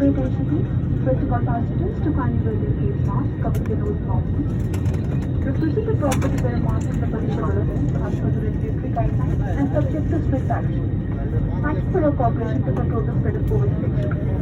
your attention, please. First of all, passengers to kindly wear their face mask, cover their nose properly. Refusing to properly wear a mask in the particular event as per the regulatory guidelines and subject to strict action. Thank you for your cooperation to control the spread of COVID infection.